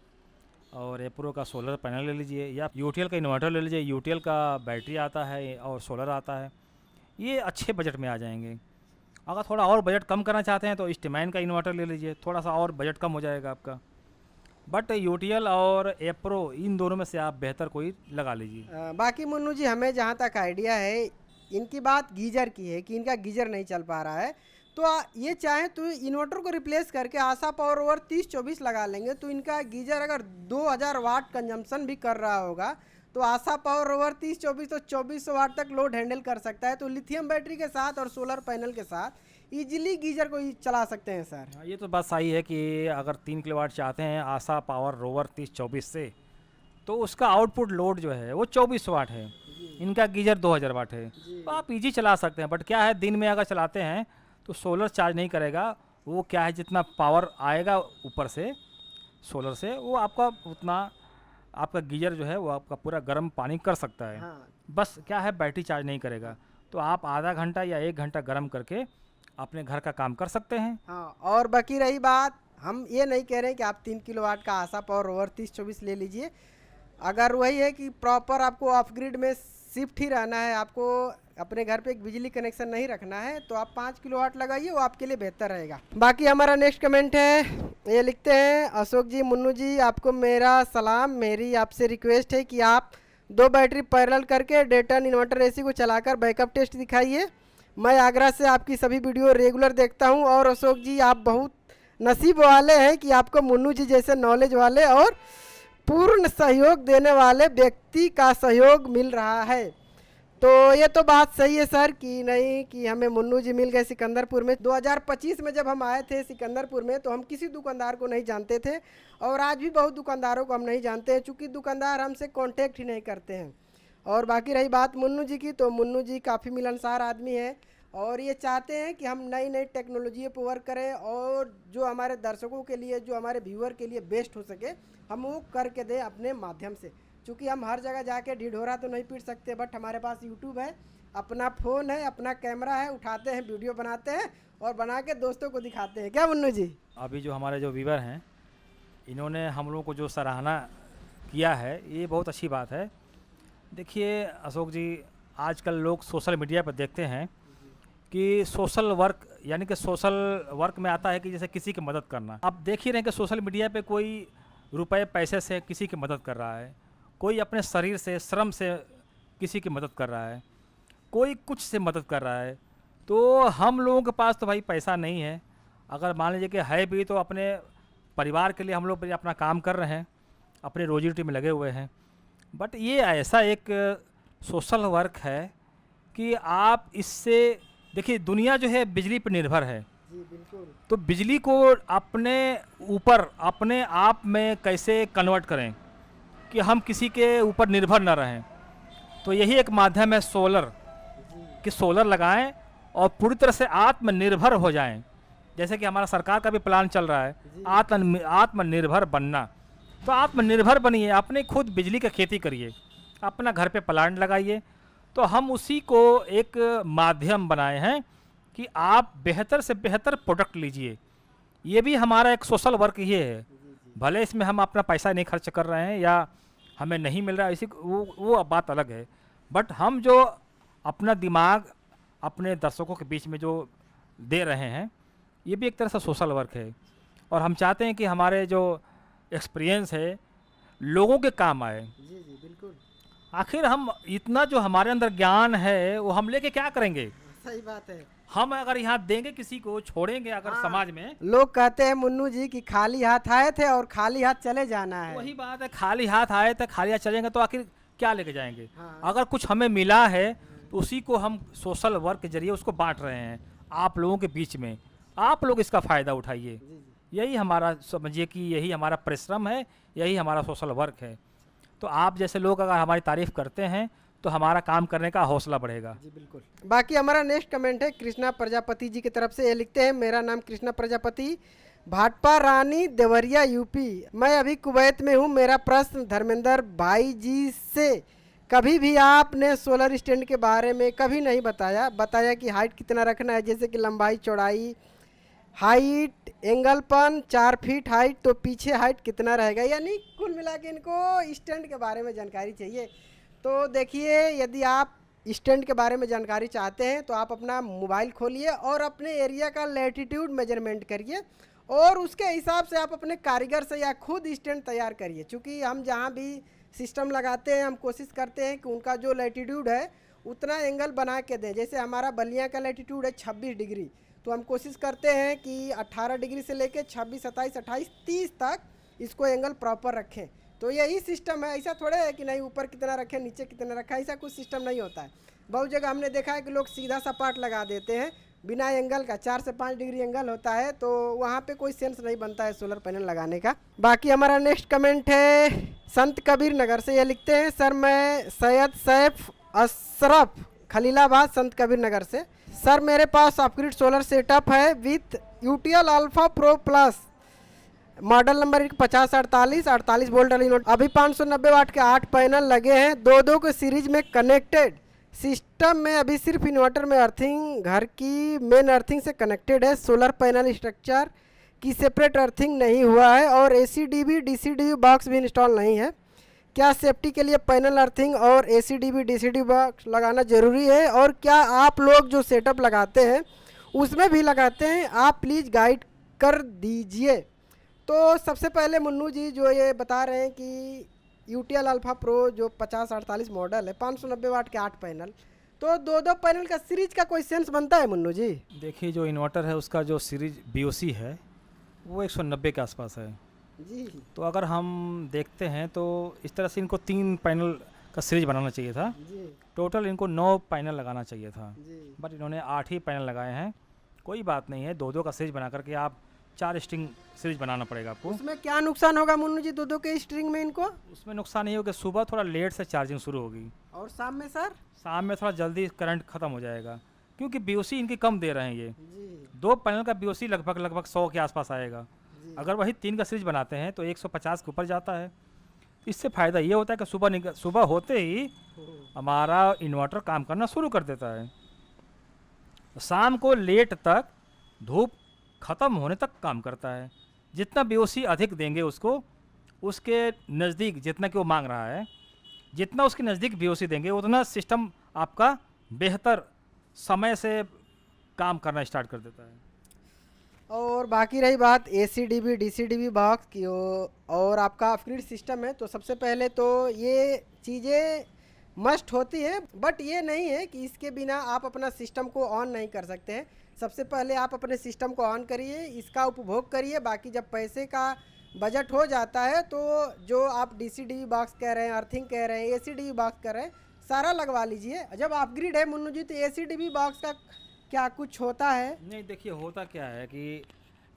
और एप्रो का सोलर पैनल ले लीजिए, या यूटीएल का इन्वर्टर ले लीजिए, यूटीएल का बैटरी आता है और सोलर आता है। ये अच्छे बजट में आ जाएंगे। अगर थोड़ा और बजट कम करना चाहते हैं तो स्टीमैन का इन्वर्टर ले लीजिए, थोड़ा सा और बजट कम हो जाएगा आपका। बट यूटीएल और एप्रो इन दोनों में से आप बेहतर कोई लगा लीजिए। बाकी मुन्नू जी हमें जहाँ तक आइडिया है, इनकी बात गीजर की है कि इनका गीजर नहीं चल पा रहा है। तो ये चाहे तो इन्वर्टर को रिप्लेस करके आशा पावर ओवर 3024 लगा लेंगे तो इनका गीजर अगर 2000 वाट कंजम्पशन भी कर रहा होगा तो आशा पावर ओवर 3024 तो 2400 वाट तक लोड हैंडल कर सकता है। तो लिथियम बैटरी के साथ और सोलर पैनल के साथ इजीली गीजर को चला सकते हैं सर। ये तो बात सही है कि अगर 3 किलोवाट चाहते हैं आशा पावर रोवर 3024 से तो उसका आउटपुट लोड जो है वो 24 वाट है, इनका गीजर 2000 वाट है। तो आप इजी चला सकते हैं। बट क्या है, दिन में अगर चलाते हैं तो सोलर चार्ज नहीं करेगा। वो क्या है, जितना पावर आएगा ऊपर से सोलर से वो आपका उतना आपका गीजर जो है वो आपका पूरा गर्म पानी कर सकता है। हाँ। बस क्या है, बैटरी चार्ज नहीं करेगा। तो आप आधा घंटा या 1 घंटा गर्म करके अपने घर का काम कर सकते हैं। हाँ, और बाकी रही बात, हम ये नहीं कह रहे हैं कि आप 3 किलोवाट का आशा पावर ओवर 3024 ले लीजिए। अगर वही है कि प्रॉपर आपको ऑफ ग्रिड में शिफ्ट ही रहना है, आपको अपने घर पे एक बिजली कनेक्शन नहीं रखना है, तो आप 5 किलोवाट लगाइए, वो आपके लिए बेहतर रहेगा। बाकी हमारा नेक्स्ट कमेंट है, ये लिखते हैं अशोक जी, मुन्नू जी, आपको मेरा सलाम। मेरी आपसे रिक्वेस्ट है कि आप 2 बैटरी पैरेलल करके डेटन इन्वर्टर एसी को चलाकर बैकअप टेस्ट दिखाइए। मैं आगरा से आपकी सभी वीडियो रेगुलर देखता हूं, और अशोक जी आप बहुत नसीब वाले हैं कि आपको मुन्नू जी जैसे नॉलेज वाले और पूर्ण सहयोग देने वाले व्यक्ति का सहयोग मिल रहा है। तो ये तो बात सही है सर कि नहीं कि हमें मुन्नू जी मिल गए सिकंदरपुर में। 2025 में जब हम आए थे सिकंदरपुर में, तो हम किसी दुकानदार को नहीं जानते थे, और आज भी बहुत दुकानदारों को हम नहीं जानते हैं, चूँकि दुकानदार हमसे कांटेक्ट ही नहीं करते हैं। और बाकी रही बात मुन्नू जी की, तो मुन्नू जी काफ़ी मिलनसार आदमी है, और ये चाहते हैं कि हम नई नई टेक्नोलॉजी पर वर्क करें, और जो हमारे दर्शकों के लिए, जो हमारे व्यूअर के लिए बेस्ट हो सके, हम वो करके दें अपने माध्यम से। क्योंकि हम हर जगह जाके ढिढोरा तो नहीं पीट सकते, बट हमारे पास यूट्यूब है, अपना फ़ोन है, अपना कैमरा है, उठाते हैं, वीडियो बनाते हैं और बना के दोस्तों को दिखाते हैं। क्या मुन्नू जी? अभी जो हमारे जो व्यूवर हैं, इन्होंने हम लोगों को जो सराहना किया है, ये बहुत अच्छी बात है। देखिए अशोक जी, आजकल लोग सोशल मीडिया पर देखते हैं कि सोशल वर्क, यानी कि सोशल वर्क में आता है कि जैसे किसी की मदद करना। आप देख ही रहे हैं कि सोशल मीडिया पे कोई रुपए पैसे से किसी की मदद कर रहा है, कोई अपने शरीर से, श्रम से किसी की मदद कर रहा है, कोई कुछ से मदद कर रहा है। तो हम लोगों के पास तो भाई पैसा नहीं है, अगर मान लीजिए कि है भी तो अपने परिवार के लिए हम लोग अपना काम कर रहे हैं, अपनी रोजी रोटी में लगे हुए हैं। बट ये ऐसा एक सोशल वर्क है कि आप इससे देखिए, दुनिया जो है बिजली पर निर्भर है, जी बिल्कुल। तो बिजली को अपने ऊपर, अपने आप में कैसे कन्वर्ट करें कि हम किसी के ऊपर निर्भर न रहें। तो यही एक माध्यम है सोलर, कि सोलर लगाएं और पूरी तरह से आत्मनिर्भर हो जाएं। जैसे कि हमारा सरकार का भी प्लान चल रहा है आत्मनिर्भर बनना। तो आत्मनिर्भर बनिए, अपने खुद बिजली की खेती करिए, अपना घर पे प्लांट लगाइए। तो हम उसी को एक माध्यम बनाए हैं कि आप बेहतर से बेहतर प्रोडक्ट लीजिए। ये भी हमारा एक सोशल वर्क ही है, भले इसमें हम अपना पैसा नहीं खर्च कर रहे हैं या हमें नहीं मिल रहा है, इसी वो बात अलग है। बट हम जो अपना दिमाग अपने दर्शकों के बीच में जो दे रहे हैं, ये भी एक तरह से सोशल वर्क है। और हम चाहते हैं कि हमारे जो एक्सपीरियंस है लोगों के काम आए। जी जी बिल्कुल, आखिर हम इतना जो हमारे अंदर ज्ञान है वो हम लेके क्या करेंगे? सही बात है। हम अगर यहाँ देंगे किसी को, छोड़ेंगे अगर समाज में। लोग कहते हैं मुन्नू जी कि खाली हाथ आए थे और खाली हाथ चले जाना है। वही बात है, खाली हाथ आए थे खाली हाथ चलेंगे तो आखिर क्या लेके जाएंगे? हाँ। अगर कुछ हमें मिला है तो उसी को हम सोशल वर्क के जरिए उसको बांट रहे हैं आप लोगों के बीच में। आप लोग इसका फ़ायदा उठाइए। यही हमारा, समझिए कि यही हमारा परिश्रम है, यही हमारा सोशल वर्क है। तो आप जैसे लोग अगर हमारी तारीफ़ करते हैं तो हमारा काम करने का हौसला बढ़ेगा। जी बिल्कुल। बाकी हमारा नेक्स्ट कमेंट है कृष्णा प्रजापति जी की तरफ से। ये लिखते हैं, मेरा नाम कृष्णा प्रजापति, भाटपा रानी देवरिया यूपी। मैं अभी कुवैत में हूँ। मेरा प्रश्न धर्मेंद्र भाई जी से, कभी भी आपने सोलर स्टैंड के बारे में कभी नहीं बताया कि हाइट कितना रखना है, जैसे कि लंबाई, चौड़ाई, हाइट, एंगलपन 4 फीट हाइट, तो पीछे हाइट कितना रहेगा, यानी कुल मिला के इनको स्टैंड के बारे में जानकारी चाहिए। तो देखिए, यदि आप स्टैंड के बारे में जानकारी चाहते हैं तो आप अपना मोबाइल खोलिए और अपने एरिया का लैटिट्यूड मेजरमेंट करिए, और उसके हिसाब से आप अपने कारीगर से या खुद स्टैंड तैयार करिए। क्योंकि हम जहाँ भी सिस्टम लगाते हैं हम कोशिश करते हैं कि उनका जो लैटिट्यूड है उतना एंगल बना के दें। जैसे हमारा बलिया का लैटिट्यूड है 26 डिग्री, तो हम कोशिश करते हैं कि 18 डिग्री से लेकर 26, 27, 28, 30 तक इसको एंगल प्रॉपर रखें। तो यही सिस्टम है, ऐसा थोड़े है कि नहीं ऊपर कितना रखें नीचे कितना रखें, ऐसा कुछ सिस्टम नहीं होता है। बहुत जगह हमने देखा है कि लोग सीधा सपाट लगा देते हैं बिना एंगल का, 4 से 5 डिग्री एंगल होता है, तो वहाँ पे कोई सेंस नहीं बनता है सोलर पैनल लगाने का। बाकी हमारा नेक्स्ट कमेंट है संत कबीर नगर से। ये लिखते हैं, सर मैं सैयद सैफ अशरफ खलीलाबाद संत कबीर नगर से। सर मेरे पास ऑफग्रिड सोलर सेटअप है with UTL alpha pro plus, model number 5048 volt inverter. अभी 590 वाट के 8 पैनल लगे हैं, 2-2 के सीरीज में कनेक्टेड। सिस्टम में अभी सिर्फ इन्वर्टर में अर्थिंग, घर की मेन अर्थिंग से कनेक्टेड है। सोलर पैनल स्ट्रक्चर की सेपरेट अर्थिंग नहीं हुआ है, और ACDB DCDU बॉक्स भी इंस्टॉल नहीं है। क्या सेफ्टी के लिए पैनल अर्थिंग और ACDB DCD बॉक्स लगाना ज़रूरी है, और क्या आप लोग जो सेटअप लगाते हैं उसमें भी लगाते हैं, आप प्लीज़ गाइड कर दीजिए। तो सबसे पहले मुन्नू जी जो ये बता रहे हैं कि UTL अल्फा प्रो जो 5048 मॉडल है, 590 वाट के 8 पैनल, तो दो पैनल का सीरीज का कोई सेंस बनता है मुन्नू जी? देखिए, जो इन्वर्टर है उसका जो सीरीज BOC है वो 190 के आसपास है जी तो अगर हम देखते हैं तो इस तरह से इनको 3 पैनल का सीरीज बनाना चाहिए था। जी टोटल इनको 9 पैनल लगाना चाहिए था, जी बट इन्होंने 8 ही पैनल लगाए हैं। कोई बात नहीं है, 2-2 का सीरीज बना करके आप 4 स्ट्रिंग सीरीज बनाना पड़ेगा आपको। उसमें क्या नुकसान होगा मुन्नू जी दो के स्ट्रिंग में इनको? उसमें नुकसान ये होगा कि सुबह थोड़ा लेट से चार्जिंग शुरू होगी, और शाम में सर? शाम में थोड़ा जल्दी करंट ख़त्म हो जाएगा, क्योंकि BOC इनकी कम दे रहे हैं। ये जी 2 पैनल का BOC लगभग 100 के आसपास आएगा। जी अगर वही 3 का सीरीज बनाते हैं तो 150 के ऊपर जाता है। इससे फ़ायदा ये होता है कि सुबह होते ही हमारा इन्वर्टर काम करना शुरू कर देता है, शाम को लेट तक धूप ख़त्म होने तक काम करता है। जितना BOC अधिक देंगे उसको, उसके नज़दीक जितना कि वो मांग रहा है, जितना उसके नज़दीक BOC देंगे उतना सिस्टम आपका बेहतर समय से काम करना स्टार्ट कर देता है। और बाकी रही बात ACDB DCDB बॉक्स की और आपका ऑफ ग्रिड सिस्टम है, तो सबसे पहले तो ये चीज़ें मस्ट होती है, बट ये नहीं है कि इसके बिना आप अपना सिस्टम को ऑन नहीं कर सकते हैं। सबसे पहले आप अपने सिस्टम को ऑन करिए, इसका उपभोग करिए, बाकी जब पैसे का बजट हो जाता है तो जो आप DCDB बॉक्स कह रहे हैं, अर्थिंग कह रहे हैं, ACDB बॉक्स कह रहे हैं, सारा लगवा लीजिए। जब अपग्रेड है मुन्नू जी तो ACDB बॉक्स का क्या कुछ होता है? नहीं, देखिए होता क्या है कि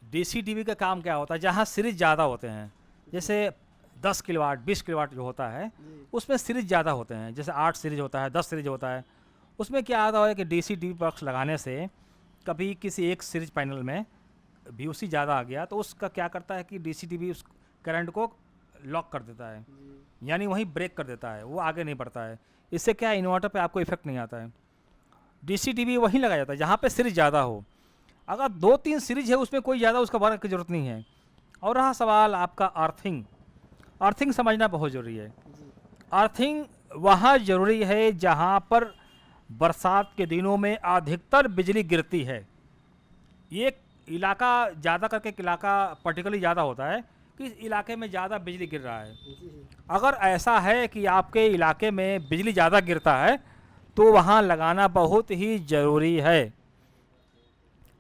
DCDB का काम क्या होता है, जहाँ सीरीज ज़्यादा होते हैं, जैसे 10 किलोवाट 20 किलोवाट जो होता है उसमें सीरीज ज़्यादा होते हैं, जैसे 8 सीरीज होता है, 10 सीरीज होता है। उसमें क्या आता है कि DCDB बॉक्स लगाने से कभी किसी एक सीरीज पैनल में BOC ज़्यादा आ गया तो उसका क्या करता है कि DCDB उस करंट को लॉक कर देता है, यानी वहीं ब्रेक कर देता है, वो आगे नहीं बढ़ता है। इससे क्या इन्वर्टर पे आपको इफेक्ट नहीं आता है। DCDB वहीं लगाया जाता है जहाँ पे सीरीज ज़्यादा हो। अगर 2-3 सीरीज है उसमें कोई ज़्यादा उसका भरने की ज़रूरत नहीं है। और रहा सवाल आपका अर्थिंग, अर्थिंग समझना बहुत ज़रूरी है। अर्थिंग वहाँ ज़रूरी है जहाँ पर बरसात के दिनों में अधिकतर बिजली गिरती है। ये इलाका ज़्यादा करके इलाका पर्टिकुलरली ज़्यादा होता है कि इस इलाके में ज़्यादा बिजली गिर रहा है। अगर ऐसा है कि आपके इलाके में बिजली ज़्यादा गिरता है तो वहाँ लगाना बहुत ही ज़रूरी है।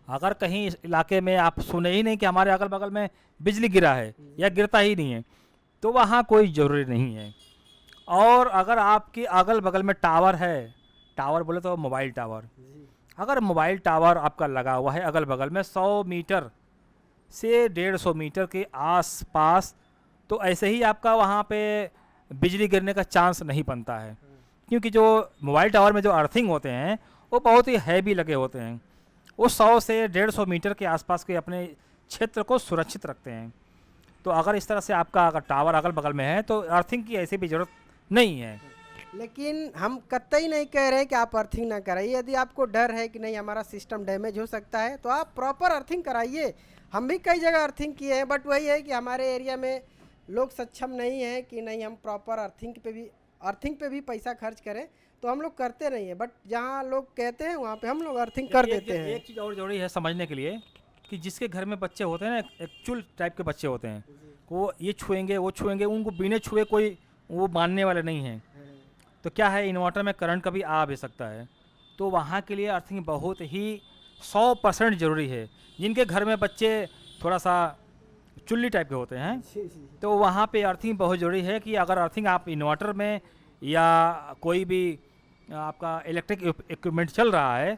अगर कहीं इस इलाके में आप सुने ही नहीं कि हमारे अगल बगल में बिजली गिरा है या गिरता ही नहीं है तो वहाँ कोई ज़रूरी नहीं है। और अगर आपके अगल बगल में टावर है, टावर बोले तो मोबाइल टावर, अगर मोबाइल टावर आपका लगा हुआ है अगल बगल में 100 मीटर से 150 मीटर के आसपास, तो ऐसे ही आपका वहाँ पे बिजली गिरने का चांस नहीं बनता है, क्योंकि जो मोबाइल टावर में जो अर्थिंग होते हैं वो बहुत ही हैवी लगे होते हैं। वो 100 से 150 मीटर के आसपास के अपने क्षेत्र को सुरक्षित रखते हैं। तो अगर इस तरह से आपका अगर टावर अगल बगल में है तो अर्थिंग की ऐसी भी ज़रूरत नहीं है। लेकिन हम कतई नहीं कह रहे कि आप अर्थिंग ना कराइए। यदि आपको डर है कि नहीं हमारा सिस्टम डैमेज हो सकता है तो आप प्रॉपर अर्थिंग कराइए। हम भी कई जगह अर्थिंग किए हैं, बट वही है कि हमारे एरिया में लोग सक्षम नहीं हैं कि नहीं हम प्रॉपर अर्थिंग पे भी पैसा खर्च करें, तो हम लोग करते नहीं हैं। बट जहाँ लोग कहते हैं वहाँ पे हम लोग अर्थिंग कर देते हैं। एक चीज़ और जरूरी है समझने के लिए कि जिसके घर में बच्चे होते हैं ना, एक चुल टाइप के बच्चे होते हैं, वो ये छुएंगे वो छुएंगे, उनको बिना छुए कोई वो मानने वाले नहीं हैं। तो क्या है, इन्वर्टर में करंट कभी आ भी सकता है, तो वहाँ के लिए अर्थिंग बहुत ही 100% ज़रूरी है। जिनके घर में बच्चे थोड़ा सा चुल्ली टाइप के होते हैं तो वहाँ पे अर्थिंग बहुत ज़रूरी है कि अगर अर्थिंग आप इन्वर्टर में या कोई भी आपका इलेक्ट्रिक इक्विपमेंट चल रहा है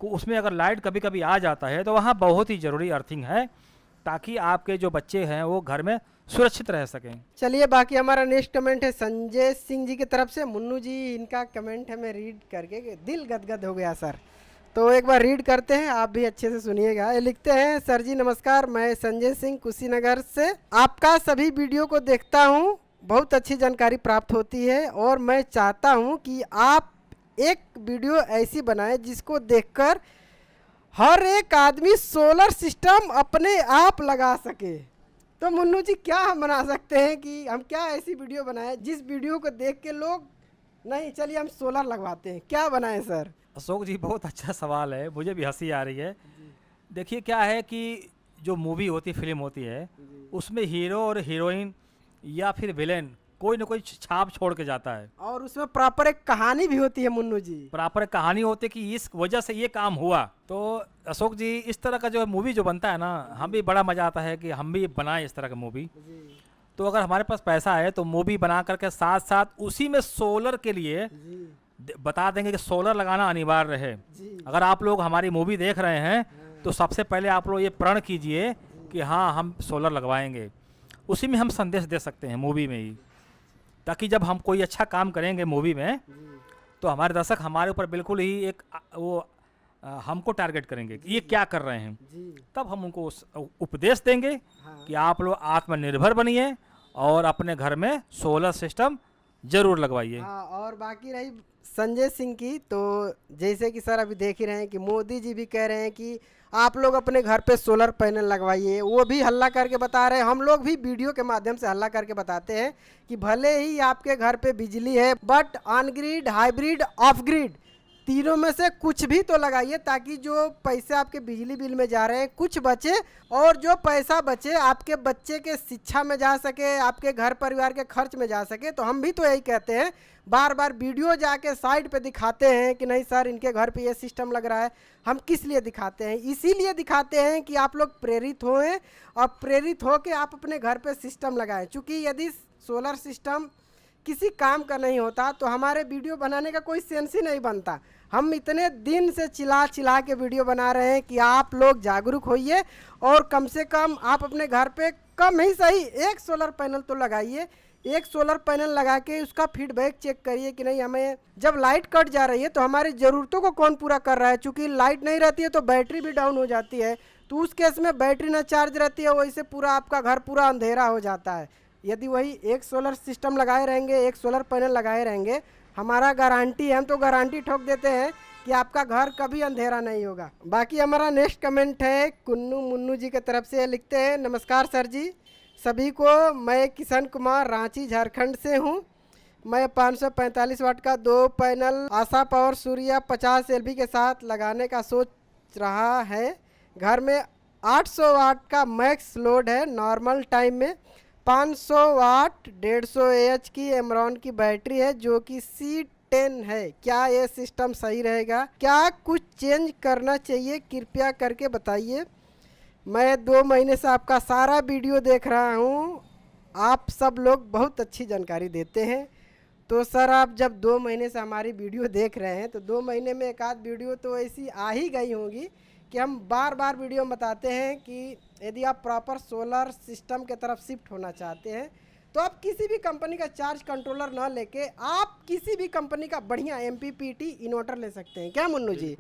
तो उसमें अगर लाइट कभी कभी आ जाता है तो वहाँ बहुत ही ज़रूरी अर्थिंग है, ताकि आपके जो बच्चे हैं वो घर में सुरक्षित रह सकें। चलिए, बाकी हमारा नेक्स्ट कमेंट है संजय सिंह जी की तरफ से। मुन्नू जी, इनका कमेंट है, मैं रीड करके दिल गदगद हो गया सर, तो एक बार रीड करते हैं, आप भी अच्छे से सुनिएगा। ये लिखते हैं, सर जी नमस्कार, मैं संजय सिंह कुशीनगर से आपका सभी वीडियो को देखता हूँ, बहुत अच्छी जानकारी प्राप्त होती है और मैं चाहता हूँ कि आप एक वीडियो ऐसी बनाएं जिसको देखकर हर एक आदमी सोलर सिस्टम अपने आप लगा सके। तो मुन्नू जी क्या हम बना सकते हैं कि हम क्या ऐसी वीडियो बनाएं जिस वीडियो को देख के लोग नहीं चलिए हम सोलर लगवाते हैं, क्या बनाएं सर? अशोक जी बहुत अच्छा सवाल है, मुझे भी हंसी आ रही है। देखिए क्या है कि जो मूवी होती है, फिल्म होती है, उसमें हीरो और हीरोइन या फिर विलेन कोई ना कोई छाप छोड़ के जाता है। और उसमें प्रॉपर एक कहानी भी होती है मुन्नू जी। प्रॉपर कहानी होती है कि इस वजह से ये काम हुआ। तो अशोक जी इस तरह का जो मूवी जो बनता है ना, हम भी बड़ा मज़ा आता है कि हम भी बनाएं इस तरह का मूवी। तो अगर हमारे पास पैसा है तो मूवी बना करके साथ साथ उसी में सोलर के लिए बता देंगे कि सोलर लगाना अनिवार्य है। अगर आप लोग हमारी मूवी देख रहे हैं तो सबसे पहले आप लोग ये प्रण कीजिए कि हाँ हम सोलर लगवाएंगे। उसी में हम संदेश दे सकते हैं मूवी में ही, ताकि जब हम कोई अच्छा काम करेंगे मूवी में तो हमारे दर्शक हमारे ऊपर बिल्कुल ही एक हमको टारगेट करेंगे कि ये क्या कर रहे हैं। तब हम उनको उपदेश देंगे कि आप लोग आत्मनिर्भर बनिए और अपने घर में सोलर सिस्टम जरूर लगवाइए। और बाकी रही संजय सिंह की, तो जैसे कि सर अभी देख ही रहे हैं कि मोदी जी भी कह रहे हैं कि आप लोग अपने घर पे सोलर पैनल लगवाइए। वो भी हल्ला करके बता रहे हैं, हम लोग भी वीडियो के माध्यम से हल्ला करके बताते हैं कि भले ही आपके घर पे बिजली है but on grid, hybrid, of grid तीनों में से कुछ भी तो लगाइए, ताकि जो पैसे आपके बिजली बिल में जा रहे हैं कुछ बचे और जो पैसा बचे आपके बच्चे के शिक्षा में जा सके, आपके घर परिवार के खर्च में जा सके। तो हम भी तो यही कहते हैं, बार बार वीडियो जाके साइड पे दिखाते हैं कि नहीं सर इनके घर पे ये सिस्टम लग रहा है। हम किस लिए दिखाते हैं? इसीलिए दिखाते हैं कि आप लोग प्रेरित होएं और प्रेरित हो के आप अपने घर पे सिस्टम लगाएं। चूँकि यदि सोलर सिस्टम किसी काम का नहीं होता तो हमारे वीडियो बनाने का कोई सेंस ही नहीं बनता। हम इतने दिन से चिल्ला चिल्ला के वीडियो बना रहे हैं कि आप लोग जागरूक होइए और कम से कम आप अपने घर पे कम ही सही एक सोलर पैनल तो लगाइए। एक सोलर पैनल लगा के उसका फीडबैक चेक करिए कि नहीं हमें जब लाइट कट जा रही है तो हमारी ज़रूरतों को कौन पूरा कर रहा है। चूँकि लाइट नहीं रहती है तो बैटरी भी डाउन हो जाती है, तो उस केस में बैटरी ना चार्ज रहती है, वैसे पूरा आपका घर पूरा अंधेरा हो जाता है। यदि वही एक सोलर सिस्टम लगाए रहेंगे, एक सोलर पैनल लगाए रहेंगे, हमारा गारंटी है, हम तो गारंटी ठोक देते हैं कि आपका घर कभी अंधेरा नहीं होगा। बाकी हमारा नेक्स्ट कमेंट है कुन्नू मुन्नू जी की तरफ से, लिखते हैं नमस्कार सर जी सभी को, मैं किशन कुमार रांची झारखंड से हूँ। मैं 545 वाट का 2 पैनल आशा पावर सूर्या 50 LV के साथ लगाने का सोच रहा है। घर में 800 वाट का मैक्स लोड है, नॉर्मल टाइम में 500 वाट 150 AH की एमरॉन की बैटरी है जो कि C10 है। क्या ये सिस्टम सही रहेगा? क्या कुछ चेंज करना चाहिए? कृपया करके बताइए। मैं 2 महीने से आपका सारा वीडियो देख रहा हूँ, आप सब लोग बहुत अच्छी जानकारी देते हैं। तो सर आप जब 2 महीने से हमारी वीडियो देख रहे हैं तो 2 महीने में एक आध वीडियो तो ऐसी आ ही गई होंगी कि हम बार बार वीडियो में बताते हैं कि यदि आप प्रॉपर सोलर सिस्टम के तरफ शिफ्ट होना चाहते हैं तो आप किसी भी कंपनी का चार्ज कंट्रोलर ना लेके आप किसी भी कंपनी का बढ़िया MPPT इन्वर्टर ले सकते हैं। क्या मुन्नू जी?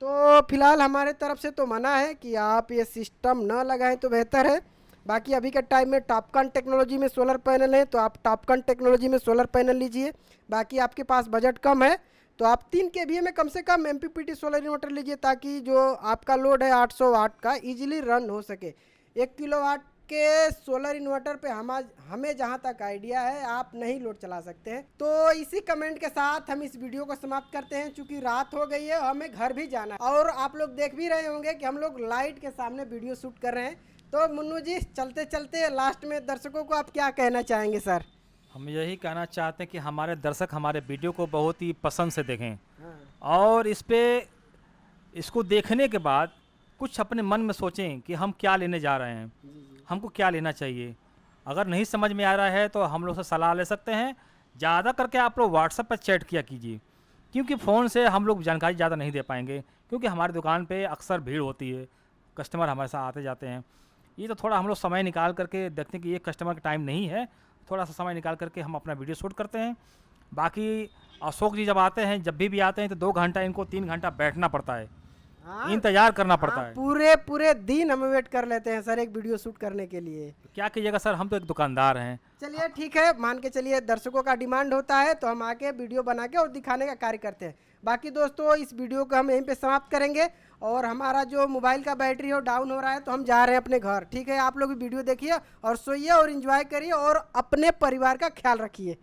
तो फिलहाल हमारे तरफ से तो मना है कि आप ये सिस्टम ना लगाएं तो बेहतर है। बाकी अभी के टाइम में टॉपकन टेक्नोलॉजी में सोलर पैनल है तो आप टॉपकन टेक्नोलॉजी में सोलर पैनल लीजिए। बाकी आपके पास बजट कम है तो आप 3 kVA में कम से कम MPPT सोलर इन्वर्टर लीजिए, ताकि जो आपका लोड है 800 वाट का इजीली रन हो सके। 1 किलोवाट के सोलर इन्वर्टर पे हमें जहां तक आइडिया है आप नहीं लोड चला सकते हैं। तो इसी कमेंट के साथ हम इस वीडियो को समाप्त करते हैं, चूँकि रात हो गई है और हमें घर भी जाना है और आप लोग देख भी रहे होंगे कि हम लोग लाइट के सामने वीडियो शूट कर रहे हैं। तो मुन्नू जी चलते चलते लास्ट में दर्शकों को आप क्या कहना चाहेंगे सर? हम यही कहना चाहते हैं कि हमारे दर्शक हमारे वीडियो को बहुत ही पसंद से देखें और इसको देखने के बाद कुछ अपने मन में सोचें कि हम क्या लेने जा रहे हैं, हमको क्या लेना चाहिए। अगर नहीं समझ में आ रहा है तो हम लोग से सलाह ले सकते हैं। ज़्यादा करके आप लोग व्हाट्सएप पर चैट किया कीजिए, क्योंकि फ़ोन से हम लोग जानकारी ज़्यादा नहीं दे पाएंगे, क्योंकि हमारी दुकान पे अक्सर भीड़ होती है, कस्टमर हमारे साथ आते जाते हैं। ये तो थोड़ा हम लोग समय निकाल करके देखते हैं कि ये कस्टमर का टाइम नहीं है, थोड़ा सा समय निकाल करके हम अपना वीडियो शूट करते हैं। बाकी अशोक जी जब आते हैं, जब भी आते हैं तो 2 घंटा इनको 3 घंटा बैठना पड़ता है, इंतजार करना पड़ता है। पूरे दिन हम वेट कर लेते हैं सर एक वीडियो शूट करने के लिए। क्या कीजिएगा सर, हम तो एक दुकानदार हैं। चलिए ठीक है, मान के चलिए दर्शकों का डिमांड होता है तो हम आके वीडियो बना के और दिखाने का कार्य करते हैं। बाकी दोस्तों इस वीडियो को हम यहीं पे समाप्त करेंगे, और हमारा जो मोबाइल का बैटरी है वो डाउन हो रहा है, तो हम जा रहे हैं अपने घर। ठीक है, आप लोग भी वीडियो देखिए और सोइए और एंजॉय करिए और अपने परिवार का ख्याल रखिए।